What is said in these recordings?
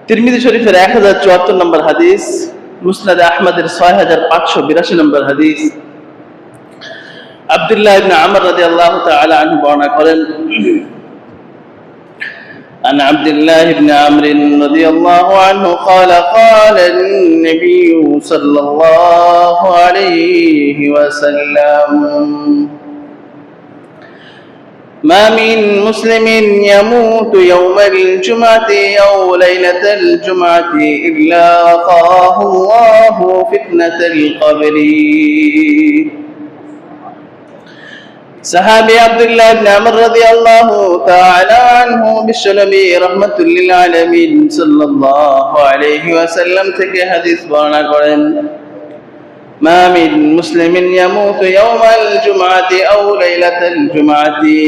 তিরমিজি শরীফের 1074 নম্বর হাদিস, মুসনাদে আহমদের 6582 নম্বর হাদিস। আব্দুল্লাহ ইবনে আমর রাদিয়াল্লাহু তাআলা আনহু বর্ণনা করেন, عن عبد الله بن عمرو رضي الله عنه قال قال النبي صلى الله عليه وسلم ما من مسلم يموت يوم الجمعة أو ليلة الجمعة إلا وقاه الله فتنة القبر. সাহাবী আব্দুল্লাহ ইবনে আমর রাদিয়াল্লাহু তাআলা আনহু বিশ্বনবী রাহমাতুল লিল আলামিন সাল্লাল্লাহু আলাইহি ওয়াসাল্লাম থেকে হাদিস বর্ণনা করেন, মা মিন মুসলিমিন ইয়ামুতু ইয়াওমাল জুমআতি আও লাইলাতাল জুমআতি,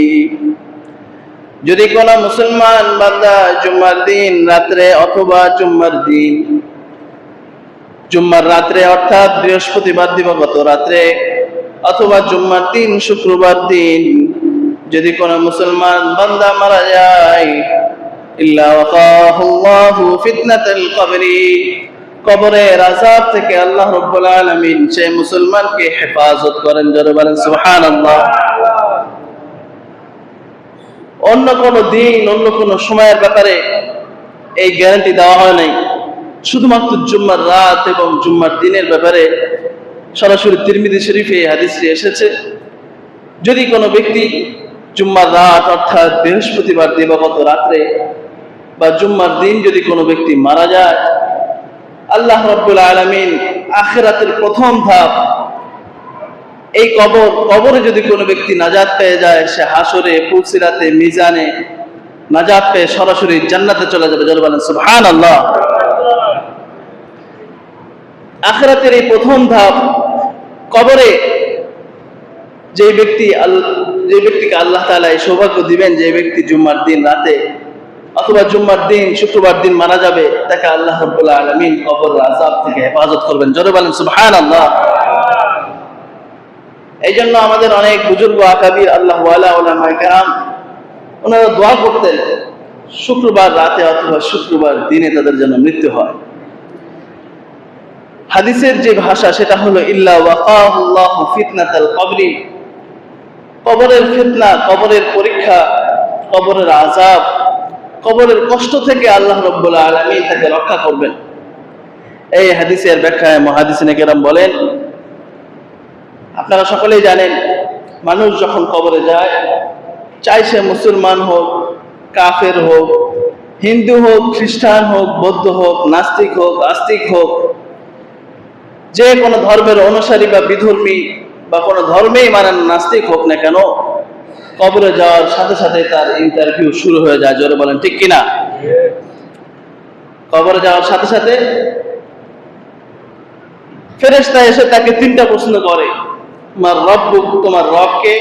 যদি কোন মুসলমান বান্দা জুমার দিন রাত্রে অথবা জুম্মার দিন, জুম্মার রাত্রে অর্থাৎ বৃহস্পতিবার দিবাগত রাত্রে অথবা জুম্মার দিন শুক্রবার দিন যদি কোন মুসলমান বান্দা মারা যায়, ইল্লা ওয়াকাহুল্লাহু ফিতনাতাল কবরি, কবরের আযাব থেকে আল্লাহ রাব্বুল আলামিন সেই মুসলমানকে হেফাজত করেন। জোরে বলেন সুবহানাল্লাহ। অন্য কোন দিন অন্য কোন সময়ের ব্যাপারে এই গ্যারান্টি দেওয়া হয় নাই, শুধুমাত্র জুম্মার রাত এবং জুম্মার দিনের ব্যাপারে সরাসরি তিরমিজি শরীফে এই হাদিসটি এসেছে। যদি কোনো ব্যক্তি জুম্মার রাত অর্থাৎ বৃহস্পতিবার দিবাগত রাত্রে বা জুম্মার দিন যদি কোনো ব্যক্তি মারা যায়, আল্লাহ রাব্বুল আলামিন আখিরাতের প্রথম ধাপ এই কবরে যদি কোনো ব্যক্তি নাজাত পেয়ে যায়, সে হাসরে ফুলসিরাতে মিজানে নাজাত পেয়ে সরাসরি জান্নাতে চলে যাবে। জোরে বলেন সুবহানাল্লাহ। আখিরাতের এই প্রথম ধাপ কবরে যে ব্যক্তিকে আল্লাহ তাআলা এই সৌভাগ্য দিবেন, যে ব্যক্তি জুম্মার দিন রাতে অথবা জুম্মার দিন শুক্রবার দিন মারা যাবে, তাকে আল্লাহ রাব্বুল আলামিন কবরের আযাব থেকে হেফাজত করবেন। জোরে বলেন সুবহানাল্লাহ। এই জন্য আমাদের অনেক বুজুর্গ আকাবির আল্লাহ ওয়ালা উলামায়ে কেরাম ওনারা দোয়া করতেন শুক্রবার রাতে অথবা শুক্রবার দিনে তাদের জন্য মৃত্যু হয়। হাদিসের যে ভাষা সেটা হলো ইল্লা ওয়াকাহুল্লাহু ফিতনাতাল কবরি, কবরের ফিতনা, কবরের পরীক্ষা, কবরের আযাব, কবরের কষ্ট থেকে আল্লাহ রাব্বুল আলামিন তাকে রক্ষা করবেন। এই হাদিসের ব্যাখ্যায় মুহাদ্দিসিনে কেরাম বলেন, আপনারা সকলেই জানেন মানুষ যখন কবরে যায়, চাই সে মুসলমান হোক, কাফের হোক, হিন্দু হোক, খ্রিস্টান হোক, বৌদ্ধ হোক, নাস্তিক হোক, আস্তিক হোক, যে কোনো ধর্মের অনুসারী বা বিধর্মী বা কোনো ধর্মেই মানেন নাস্তিক হোক না কেন, কবরে যাওয়ার সাথে সাথে তার ইন্টারভিউ শুরু হয়ে যায়। জোরে বলেন ঠিক কিনা? কবরে যাওয়ার সাথে সাথে ফেরেশতা এসে তাকে তিনটা প্রশ্ন করে, মা রব্বুক, তোমার রব কে,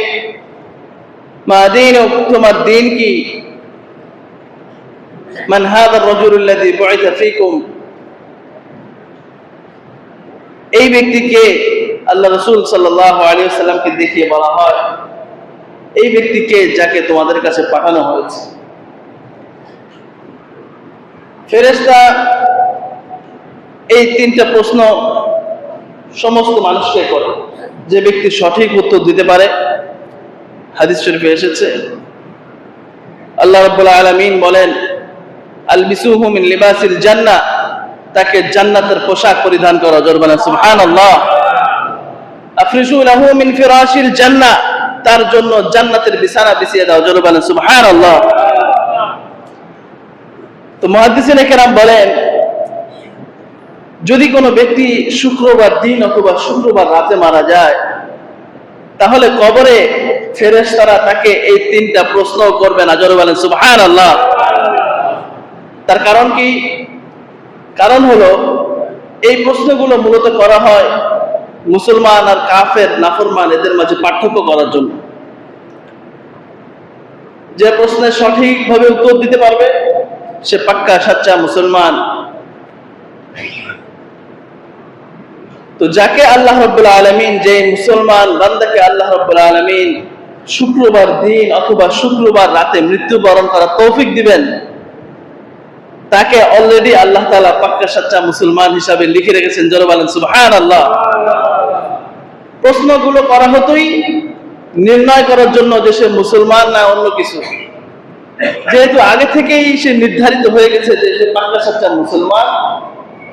মা দীনুক, তোমার দিন কি, মান হাযা আর-রাজুলুল্লাযী বু'িথা ফীকুম, এই ব্যক্তিকে আল্লাহ রাসূল সাল্লাল্লাহু আলাইহি ওয়াসাল্লামকে দেখিয়ে বলা হয়, এই ব্যক্তিকে যাকে তোমাদের কাছে পাঠানো হয়েছে। ফেরেশতা এই তিনটা প্রশ্ন সমস্ত মানুষকে করে, যে ব্যক্তি সঠিক উত্তর দিতে পারে, হাদিস শরীফে এসেছে আল্লাহ রাব্বুল আলামিন বলেন, আলবিসুহু মিন লিবাসিল জান্নাহ, তাকে জান্নাতের পোশাক পরিধান করা। জোরে বলেন সুবহানাল্লাহ। আফরিশু লাহু মিন ফিরাশিল জান্নাহ, তার জন্য জান্নাতের বিছানা বিছিয়ে দাও। জোরে বলেন সুবহানাল্লাহ। তো মুহাদ্দিসিনে কেরাম বলেন, যদি কোনো ব্যক্তি শুক্রবার দিন অথবা শুক্রবার রাতে মারা যায়, তাহলে কবরে ফেরেশতারা তাকে এই তিনটা প্রশ্ন করবে না। জোরে বলেন সুবহানাল্লাহ। তার কারণ কি? কারণ হলো এই প্রশ্নগুলো মূলত করা হয় মুসলমান আর কাফের, নাফরমান, এদের মাঝে পার্থক্য করার জন্য। যে প্রশ্নের সঠিকভাবে উত্তর দিতে পারবে সে পাক্কা সাচ্চা মুসলমান। তো যাকে আল্লাহ রাব্বুল আলামিন, যে মুসলমান বান্দাকে আল্লাহ রাব্বুল আলামিন শুক্রবার দিন অথবা শুক্রবার রাতে মৃত্যুবরণ করার তৌফিক দিবেন, তাকে অলরেডি আল্লাহ তাআলা পাক্কা সচ্চা মুসলমান হিসাবে লিখে রেখেছেন। জোরে বলেন সুবহানাল্লাহ। প্রশ্নগুলো করা হতোই নির্ণয় করার জন্য যে সে মুসলমান না অন্য কিছু। যেহেতু আগে থেকেই সে নির্ধারিত হয়ে গেছে যে সে পাক্কা সচ্চা মুসলমান,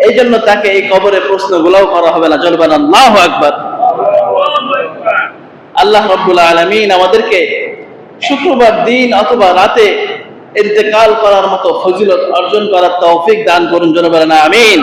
এই জন্য তাকে এই কবরে প্রশ্নগুলোও করা হবে না। জোরে বলেন আল্লাহু আকবার। আল্লাহ রাব্বুল আলামিন আমাদেরকে শুক্রবার দিন অথবা রাতে ইন্তেকাল করার মতো ফজিলত অর্জন করার তৌফিক দান করুন। জোরে বলেন আমিন।